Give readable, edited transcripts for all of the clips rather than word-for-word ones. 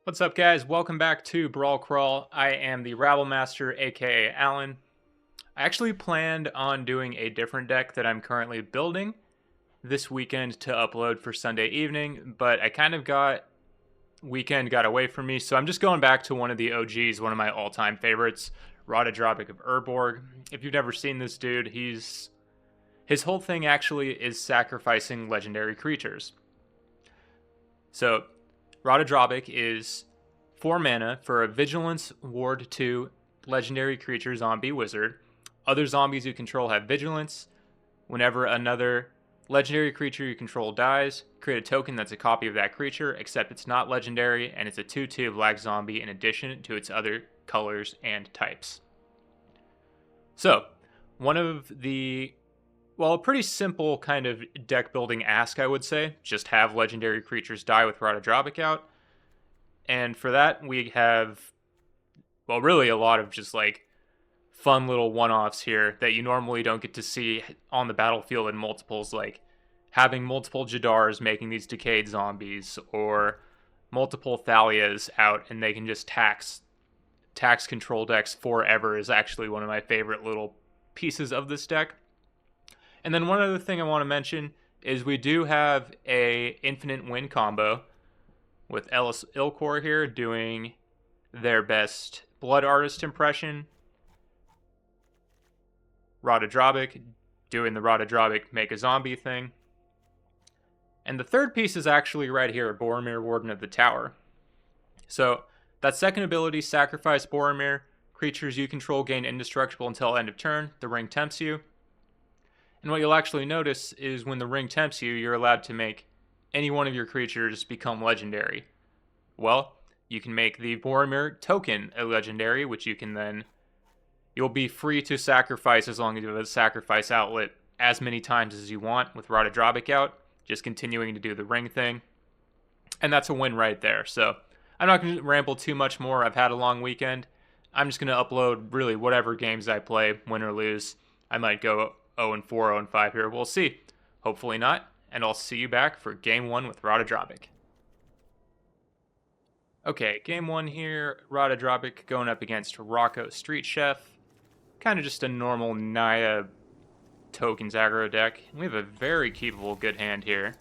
What's up, guys? Welcome back to Brawl Crawl. I am the Rabble Master, aka Alan. I actually planned on doing a different deck that I'm currently building this weekend to upload for Sunday evening, but I kind of weekend got away from me, so I'm just going back to one of the OGs, one of my all-time favorites, Ratadrabik of Urborg. If you've never seen this dude, his whole thing actually is sacrificing legendary creatures. So Ratadrabik is 4 mana for a Vigilance Ward 2 legendary creature zombie wizard. Other zombies you control have Vigilance. Whenever another legendary creature you control dies, create a token that's a copy of that creature, except it's not legendary, and it's a 2/2 black zombie in addition to its other colors and types. So, one of the a pretty simple kind of deck building ask, I would say. Just have legendary creatures die with Ratadrabik out. And for that, we have, really a lot of just like fun little one-offs here that you normally don't get to see on the battlefield in multiples, like having multiple Jadars making these decayed zombies, or multiple Thalias out and they can just tax control decks forever is actually one of my favorite little pieces of this deck. And then one other thing I want to mention is we do have a infinite win combo with Ellis Ilcor here doing their best Blood Artist impression. Ratadrabik doing the Ratadrabik make a zombie thing. And the third piece is actually right here, Boromir, Warden of the Tower. So that second ability, Sacrifice Boromir. Creatures you control gain indestructible until end of turn. The ring tempts you. And what you'll actually notice is when the ring tempts you, you're allowed to make any one of your creatures become legendary. Well, you can make the Boromir token a legendary, which you'll be free to sacrifice as long as you have a sacrifice outlet as many times as you want with Ratadrabik out, just continuing to do the ring thing. And that's a win right there. So I'm not going to ramble too much more. I've had a long weekend. I'm just going to upload really whatever games I play, win or lose. I might go 0-4, 0-5 here. We'll see. Hopefully not. And I'll see you back for game 1 with Ratadrabik. Okay, game 1 here. Ratadrabik going up against Rocco Street Chef. Kind of just a normal Naya tokens aggro deck. We have a very keepable good hand here.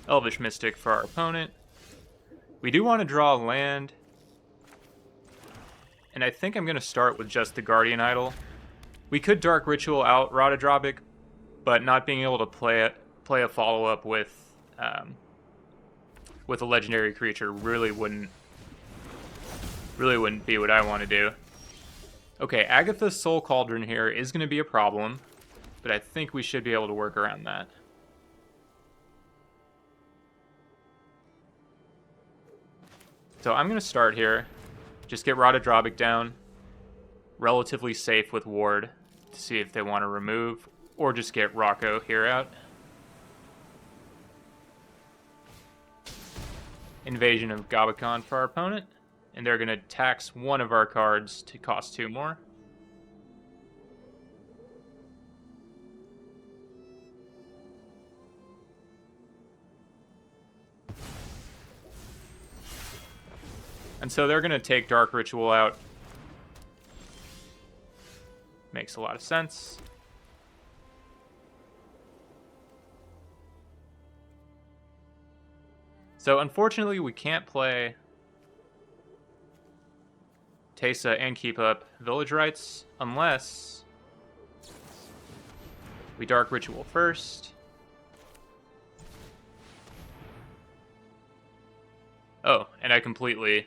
Elvish Mystic for our opponent. We do want to draw land. And I think I'm going to start with just the Guardian Idol. We could Dark Ritual out Ratadrabik, but not being able to play a follow-up with a legendary creature really wouldn't be what I want to do. Okay, Agatha's Soul Cauldron here is going to be a problem, but I think we should be able to work around that. So I'm going to start here. Just get Ratadrabik down. Relatively safe with Ward to see if they want to remove, or just get Rocco here out. Invasion of Gabakon for our opponent, and they're going to tax one of our cards to cost 2 more. And so they're going to take Dark Ritual out. Makes a lot of sense. So unfortunately, we can't play Teysa and keep up Village Rights unless we Dark Ritual first. Oh, and I completely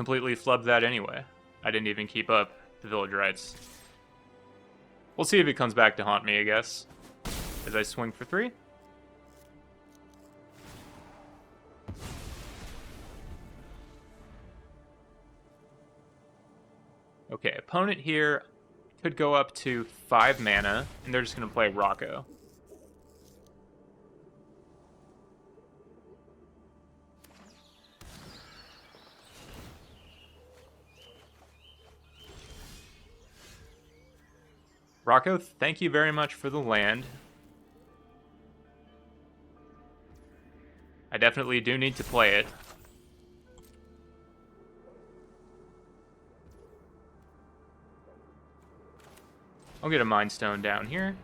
flubbed that anyway. I didn't even keep up the Village Rights. We'll see if it comes back to haunt me, I guess. As I swing for 3. Okay, opponent here could go up to 5 mana, and they're just going to play Rocco. Rocco, thank you very much for the land. I definitely do need to play it. I'll get a Mind Stone down here.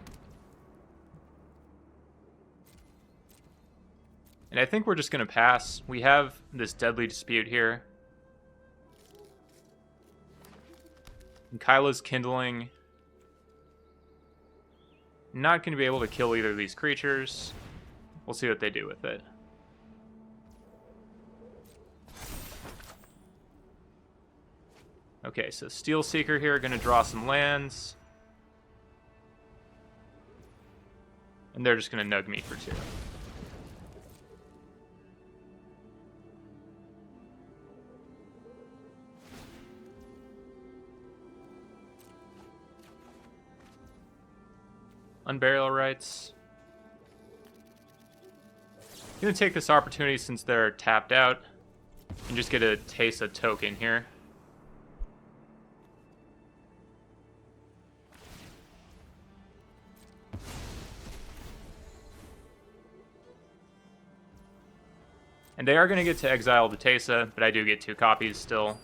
And I think we're just going to pass. We have this Deadly Dispute here. And Kyla's Kindling. Not going to be able to kill either of these creatures. We'll see what they do with it. Okay, so Steel Seeker here, going to draw some lands. And they're just going to nug me for 2. Unburial Rights. Gonna take this opportunity since they're tapped out and just get a Teysa token here. And they are going to get to exile the Teysa, but I do get 2 copies still.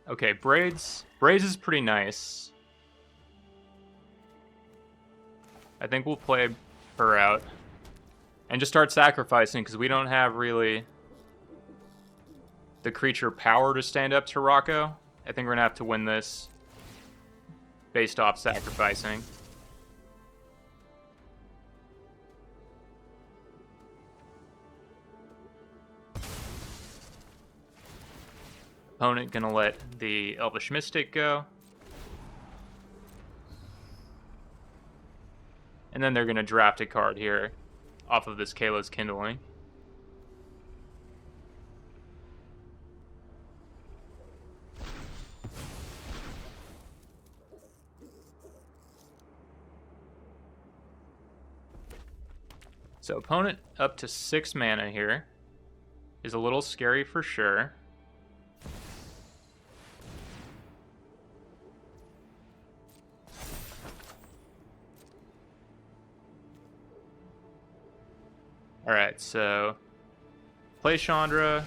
Okay, Braids. Braids is pretty nice. I think we'll play her out. And just start sacrificing, because we don't have really the creature power to stand up to Rocco. I think we're going to have to win this based off sacrificing. Opponent going to let the Elvish Mystic go. And then they're going to draft a card here off of this Kayla's Kindling. So opponent up to 6 mana here is a little scary for sure. Alright, so play Chandra,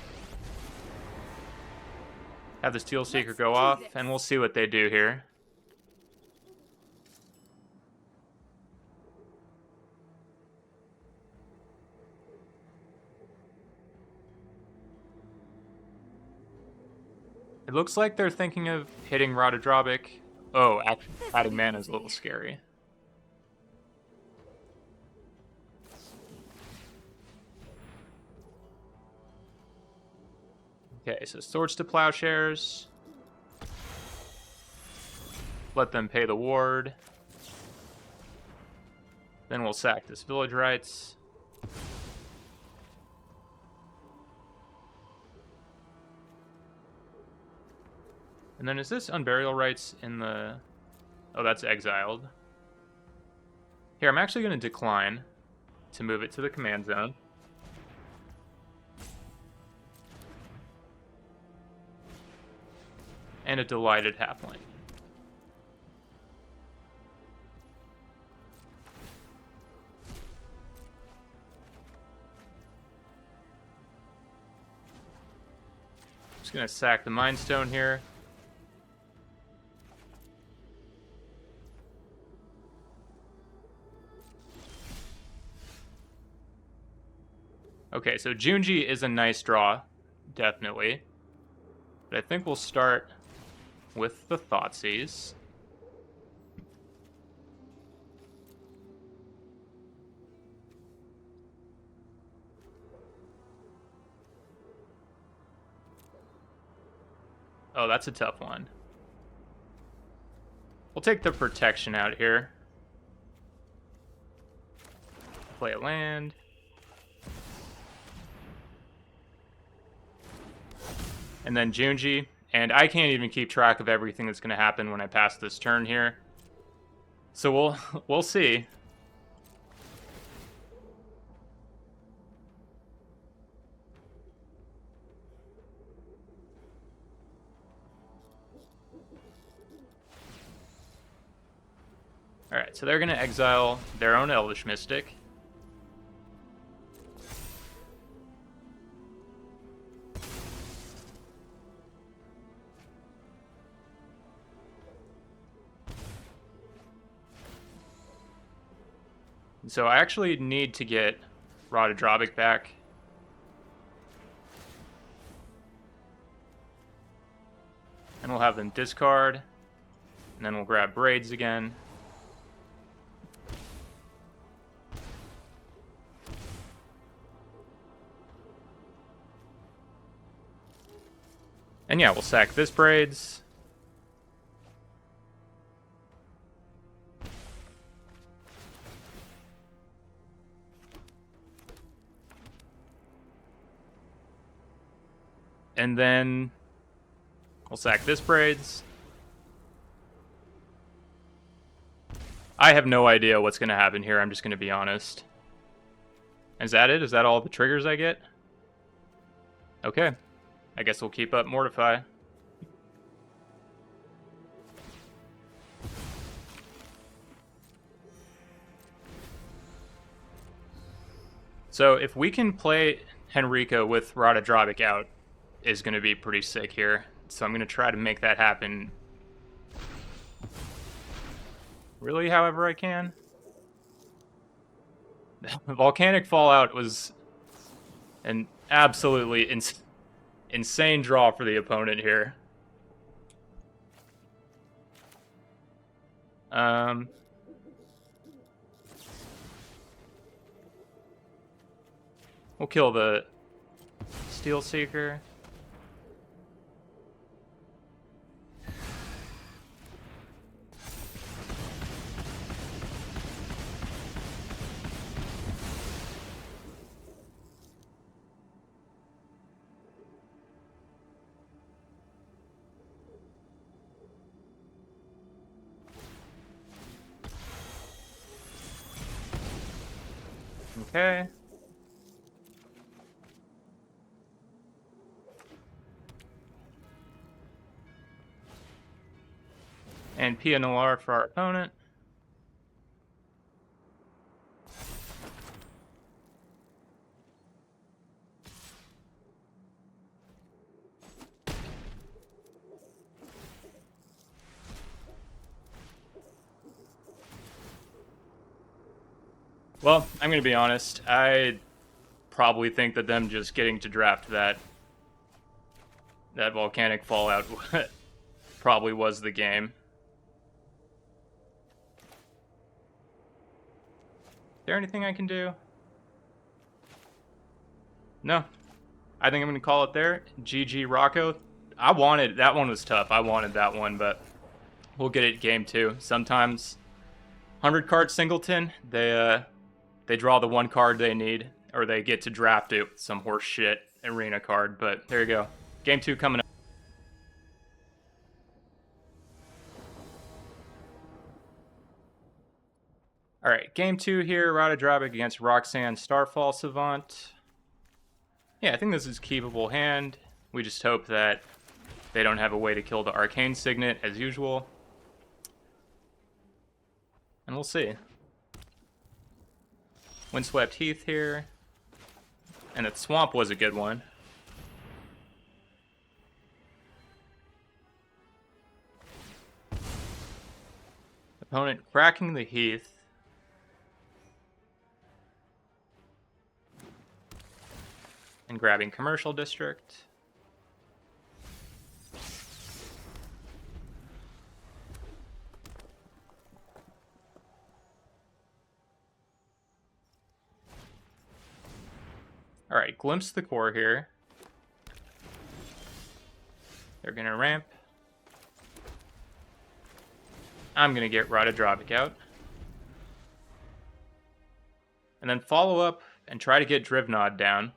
have the Steel Seeker go off, and we'll see what they do here. It looks like they're thinking of hitting Ratadrabik. Oh, actually, adding mana is a little scary. Okay, so Swords to Plowshares. Let them pay the ward. Then we'll sack this Village Rights. And then is this Unburial Rights in the... Oh, that's exiled. Here, I'm actually going to decline to move it to the command zone. And a Delighted Halfling. Just going to sack the Mind Stone here. Okay, so Junji is a nice draw, definitely. But I think we'll start with the Thoughtseize. Oh, that's a tough one. We'll take the protection out here. Play a land. And then Junji. And I can't even keep track of everything that's going to happen when I pass this turn here. So we'll see. Alright, so they're going to exile their own Elvish Mystic. So I actually need to get Ratadrabik back. And we'll have them discard. And then we'll grab Braids again. And yeah, we'll sack this Braids. And then we'll sack this Braids. I have no idea what's going to happen here, I'm just going to be honest. Is that it? Is that all the triggers I get? Okay. I guess we'll keep up Mortify. So if we can play Henrico with Ratadrabik out, is going to be pretty sick here. So I'm going to try to make that happen really however I can. Volcanic Fallout was an absolutely insane draw for the opponent here. We'll kill the Steel Seeker. Okay. And PNLR for our opponent. Well, I'm going to be honest. I probably think that them just getting to draft that Volcanic Fallout probably was the game. Is there anything I can do? No. I think I'm going to call it there. GG Rocco. That one was tough. I wanted that one, but we'll get it game 2. Sometimes 100 card singleton, they draw the one card they need, or they get to draft it with some horse shit arena card, but there you go. Game 2 coming up. Alright, game 2 here, Ratadrabik against Roxanne Starfall Savant. Yeah, I think this is a keepable hand. We just hope that they don't have a way to kill the Arcane Signet as usual. And we'll see. Windswept Heath here. And that Swamp was a good one. Opponent cracking the Heath. And grabbing Commercial District. Alright, Glimpse the Core here. They're gonna ramp. I'm gonna get Ratadrabik out. And then follow up and try to get Drivnod down.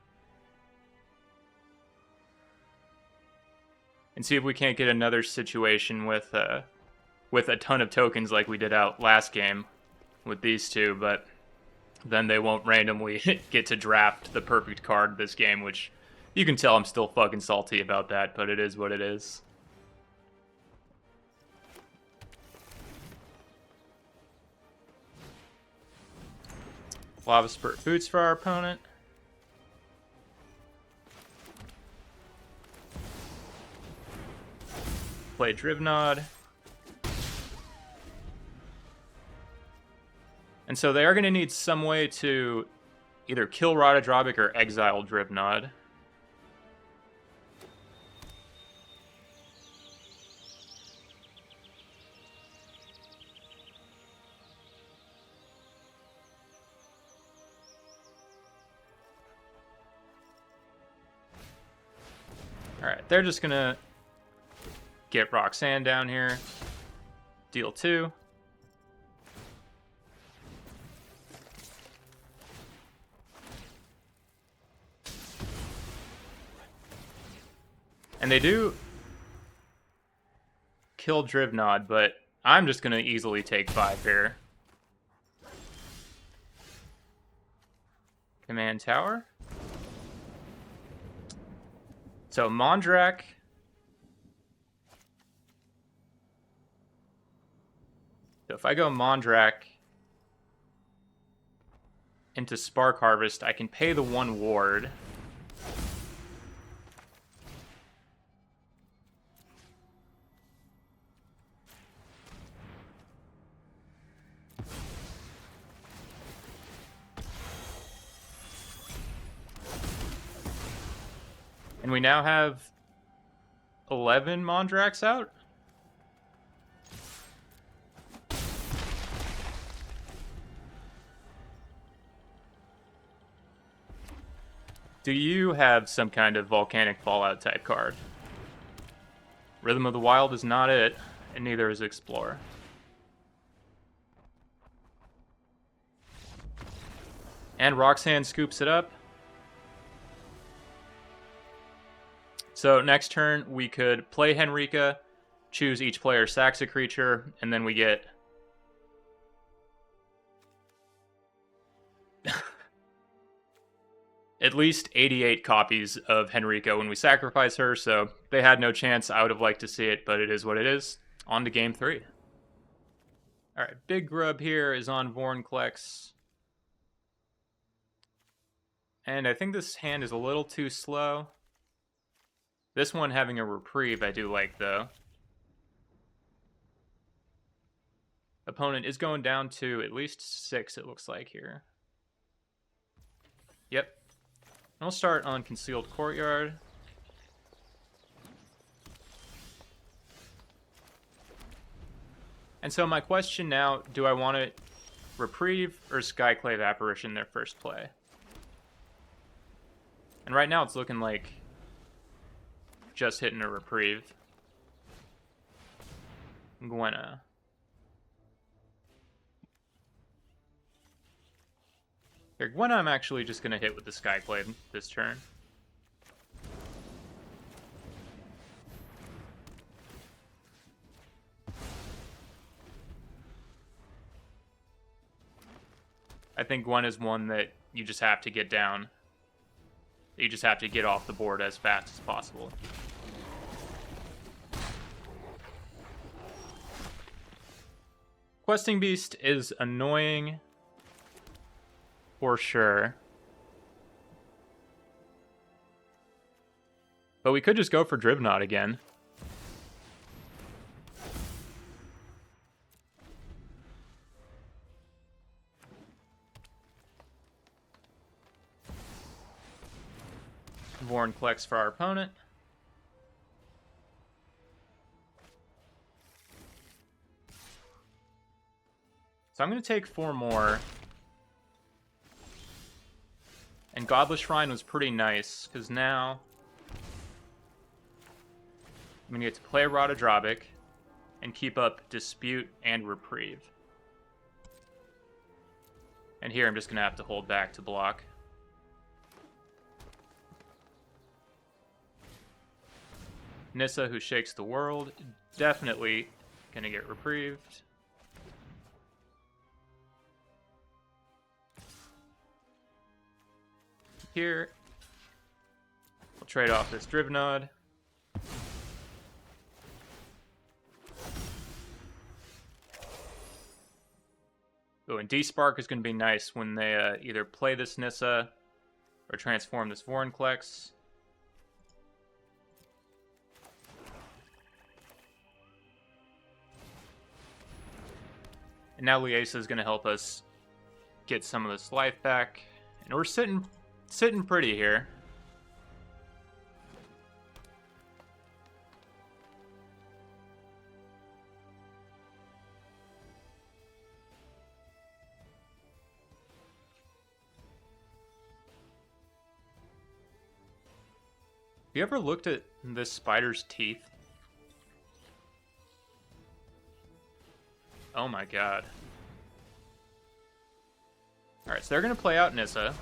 And see if we can't get another situation with a ton of tokens like we did out last game with these two, but then they won't randomly get to draft the perfect card this game, which you can tell I'm still fucking salty about that, but it is what it is. Lava Spurt Boots for our opponent. Play Drivnod. And so they are going to need some way to either kill Ratadrabik or exile Drivnod. Alright, they're just going to get Roxanne down here. Deal 2. And they do kill Drivnod, but I'm just going to easily take 5 here. Command Tower. So Mondrak. So if I go Mondrak into Spark Harvest, I can pay the 1 ward. And we now have 11 Mondraks out. Do you have some kind of Volcanic Fallout type card? Rhythm of the Wild is not it, and neither is Explore. And Roxanne scoops it up. So next turn, we could play Henrika, choose each player sacks a creature, and then we get at least 88 copies of Henrika when we sacrifice her, so they had no chance. I would have liked to see it, but it is what it is. On to game 3. Alright, Big Grub here is on Vorinclex. And I think this hand is a little too slow. This one having a reprieve I do like, though. Opponent is going down to at least 6, it looks like, here. Yep. And we'll start on Concealed Courtyard. And so my question now, do I want to Reprieve or Skyclave Apparition their first play? And right now it's looking like just hitting a Reprieve. Gwenna. Here, Gwenna I'm actually just going to hit with the Skyclave this turn. I think Gwen is one that you just have to get down. You just have to get off the board as fast as possible. Questing Beast is annoying, for sure. But we could just go for Drivnod again. Vorinclex for our opponent. So I'm going to take 4 more. And Godless Shrine was pretty nice, because now I'm going to get to play Ratadrabik and keep up Dispute and Reprieve. And here I'm just going to have to hold back to block. Nissa, who shakes the world, definitely going to get reprieved. Here, we'll trade off this Drivnod. Oh, and D-Spark is going to be nice when they either play this Nissa or transform this Vorinclex. And now Liesa is going to help us get some of this life back. And we're sitting pretty here. Have you ever looked at this spider's teeth? Oh my god. Alright, so they're gonna play out Nissa.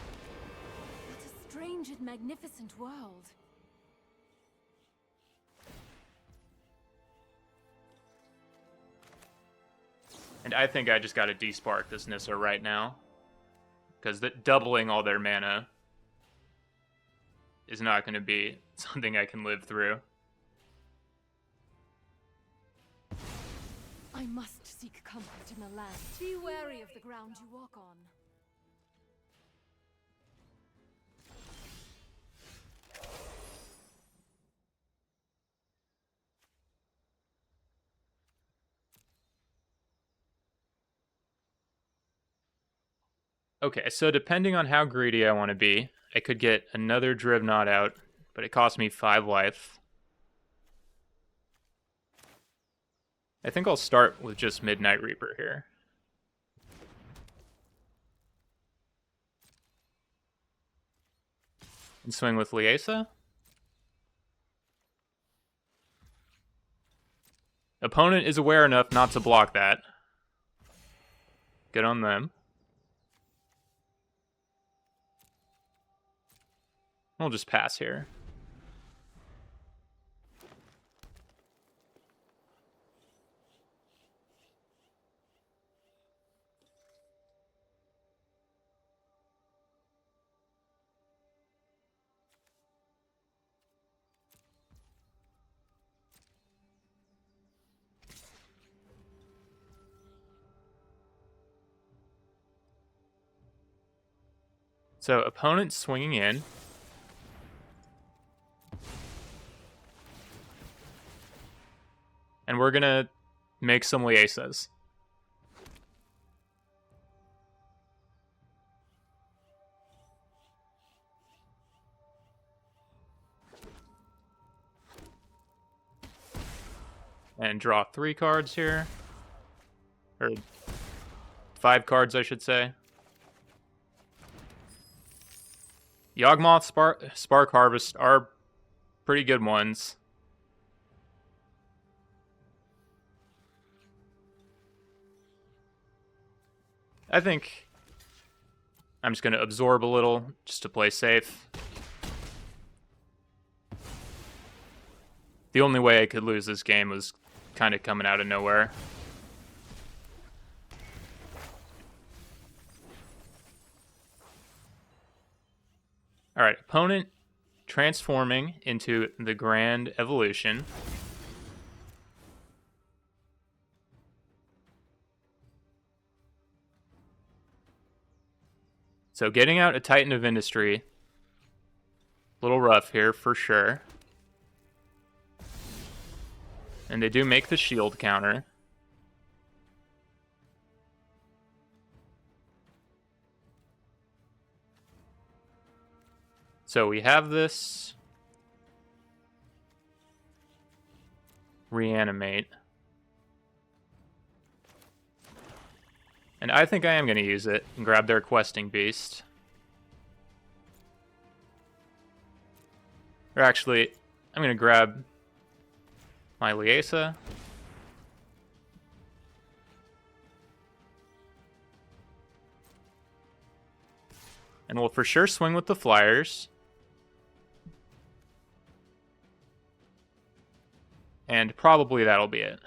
What a strange and magnificent world. And I think I just gotta D-Spark this Nissa right now. Because doubling all their mana is not gonna be something I can live through. I must seek comfort in the land. Be wary of the ground you walk on. Okay, so depending on how greedy I want to be, I could get another Drivnot out, but it costs me 5 life. I think I'll start with just Midnight Reaper here. And swing with Liesa. Opponent is aware enough not to block that. Good on them. We'll just pass here. So opponent swinging in. And we're gonna make some Liesas. And draw 3 cards here. Or 5 cards, I should say. Yawgmoth, Spark Harvest are pretty good ones. I think I'm just going to absorb a little just to play safe. The only way I could lose this game was kind of coming out of nowhere. Alright, opponent transforming into the Grand Evolution. So getting out a Titan of Industry, a little rough here for sure. And they do make the shield counter. So we have this reanimate. And I think I am going to use it and grab their questing beast. Or actually, I'm going to grab my Liesa. And we'll for sure swing with the flyers. And probably that'll be it.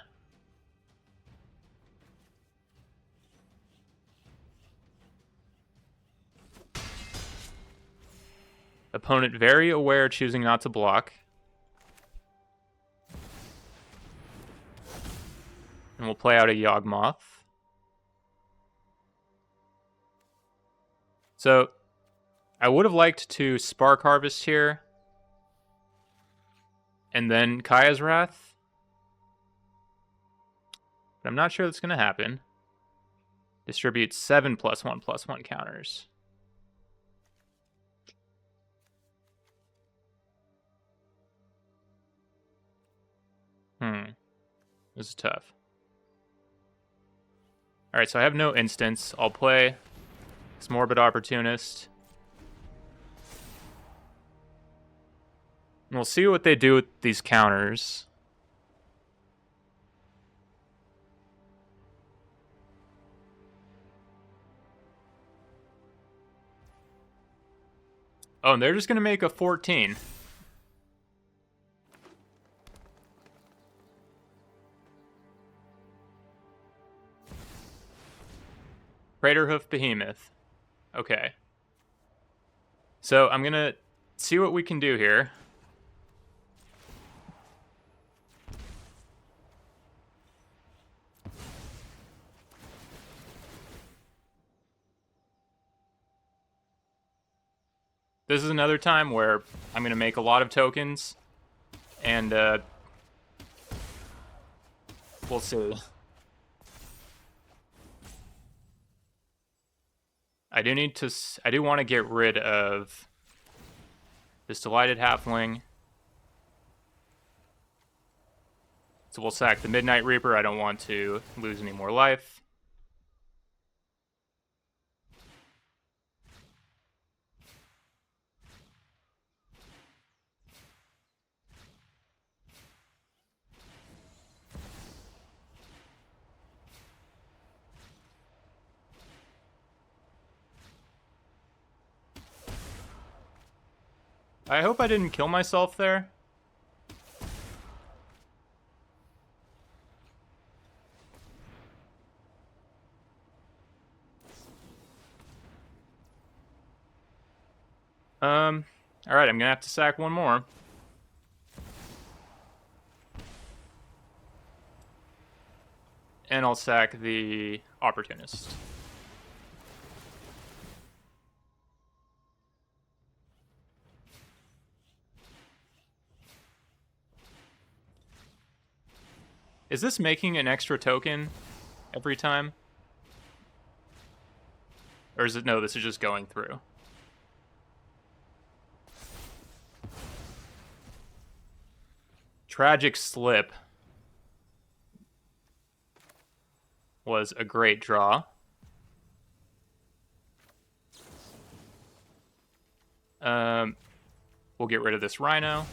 Opponent very aware, choosing not to block. And we'll play out a Yawgmoth. So I would have liked to Spark Harvest here and then Kaya's Wrath. But I'm not sure that's going to happen. Distribute 7 +1/+1 counters. This is tough. Alright, so I have no instance. I'll play this Morbid Opportunist. And we'll see what they do with these counters. Oh, and they're just going to make a 14. Craterhoof Behemoth. Okay. So I'm going to see what we can do here. This is another time where I'm going to make a lot of tokens, and we'll see. I do want to get rid of this Delighted Halfling. So we'll sack the Midnight Reaper. I don't want to lose any more life. I hope I didn't kill myself there. Alright, I'm gonna have to sack one more. And I'll sack the Opportunist. Is this making an extra token every time? Or is it, no, this is just going through? Tragic Slip was a great draw. We'll get rid of this Rhino.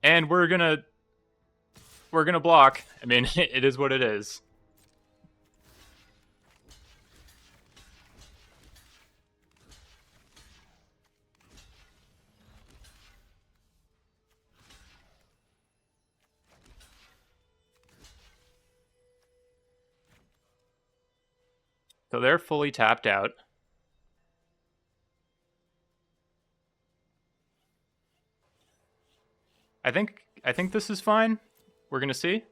And we're gonna block. I mean, it is what it is. So they're fully tapped out. I think this is fine. We're gonna see.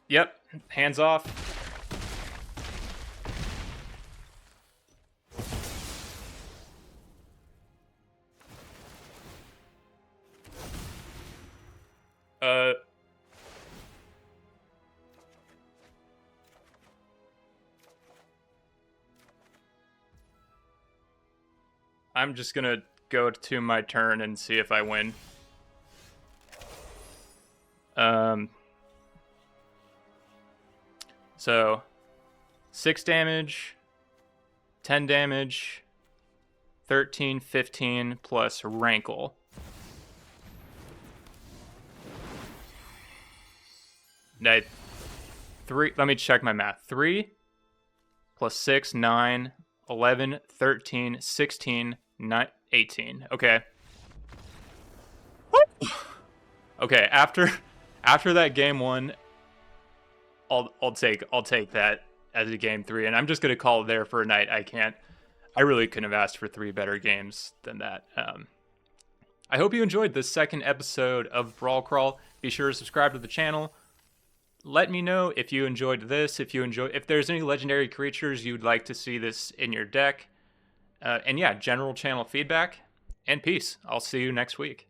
Yep, hands off. I'm just gonna go to my turn and see if I win. So 6 damage, 10 damage, 13, 15 plus Rankle. Let me check my math. 3 plus 6, 9, 11, 13, 16, 18. Okay. Okay, after that game 1, I'll take that as a game 3, and I'm just gonna call it there for a night. I I really couldn't have asked for 3 better games than that. I hope you enjoyed this second episode of Brawl Crawl. Be sure to subscribe to the channel. Let me know if you enjoyed this, if there's any legendary creatures you'd like to see this in your deck. And yeah, general channel feedback. And peace. I'll see you next week.